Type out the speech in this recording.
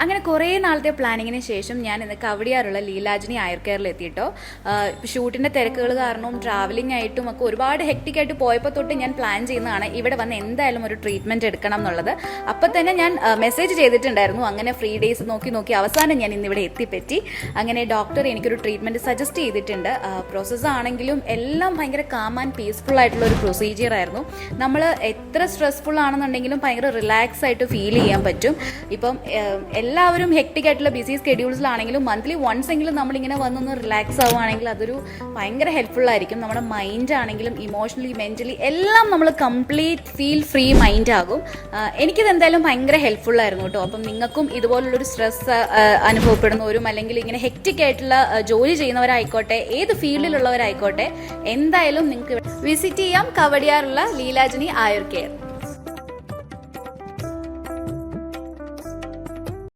അങ്ങനെ കുറേ നാളത്തെ പ്ലാനിങ്ങിന് ശേഷം ഞാൻ ഇന്ന് കവടിയാറുള്ള ലീലാജിനി ആയുർ കെയറിൽ എത്തിയിട്ടോ. ഷൂട്ടിൻ്റെ തിരക്കുകൾ കാരണവും ട്രാവലിംഗ് ആയിട്ടും ഒക്കെ ഒരുപാട് ഹെക്റ്റിക് ആയിട്ട് പോയപ്പോൾ തൊട്ട് ഞാൻ പ്ലാൻ ചെയ്യുന്നതാണ് ഇവിടെ വന്ന് എന്തായാലും ഒരു ട്രീറ്റ്മെൻറ്റ് എടുക്കണം എന്നുള്ളത്. അപ്പം തന്നെ ഞാൻ മെസ്സേജ് ചെയ്തിട്ടുണ്ടായിരുന്നു. അങ്ങനെ ഫ്രീ ഡേയ്സ് നോക്കി അവസാനം ഞാൻ ഇന്നിവിടെ എത്തിപ്പറ്റി. അങ്ങനെ ഡോക്ടർ എനിക്കൊരു ട്രീറ്റ്മെൻറ്റ് സജസ്റ്റ് ചെയ്തിട്ടുണ്ട്. പ്രോസസ്സ് ആണെങ്കിലും എല്ലാം ഭയങ്കര കാം ആൻഡ് പീസ്ഫുൾ ആയിട്ടുള്ള ഒരു പ്രൊസീജിയർ ആയിരുന്നു. നമ്മൾ എത്ര സ്ട്രെസ്ഫുൾ ആണെന്നുണ്ടെങ്കിലും ഭയങ്കര റിലാക്സ് ആയിട്ട് ഫീൽ ചെയ്യാൻ പറ്റും. ഇപ്പം എല്ലാവരും ഹെക്റ്റിക് ആയിട്ടുള്ള ബിസി സ്കെഡ്യൂൾസിലാണെങ്കിലും മന്ത്ലി വൺസ് എങ്കിലും നമ്മളിങ്ങനെ വന്നൊന്ന് റിലാക്സ് ആവുകയാണെങ്കിൽ അതൊരു ഭയങ്കര ഹെൽപ്ഫുൾ ആയിരിക്കും. നമ്മുടെ മൈൻഡ് ആണെങ്കിലും ഇമോഷണലി മെൻ്റലി എല്ലാം നമ്മൾ കംപ്ലീറ്റ് ഫീൽ ഫ്രീ മൈൻഡ് ആകും. എനിക്കിത് എന്തായാലും ഭയങ്കര ഹെൽപ്ഫുൾ ആയിരുന്നു കേട്ടോ. അപ്പം നിങ്ങൾക്കും ഇതുപോലുള്ളൊരു സ്ട്രെസ് അനുഭവപ്പെടുന്നവരും അല്ലെങ്കിൽ ഇങ്ങനെ ഹെക്റ്റിക് ആയിട്ടുള്ള ജോലി ചെയ്യുന്നവരായിക്കോട്ടെ, ഏത് ഫീൽഡിലുള്ളവരായിക്കോട്ടെ, എന്തായാലും നിങ്ങൾക്ക് വിസിറ്റ് ചെയ്യാം കവടിയാറുള്ള ലീലാജിനി ആയുർ കെയർ.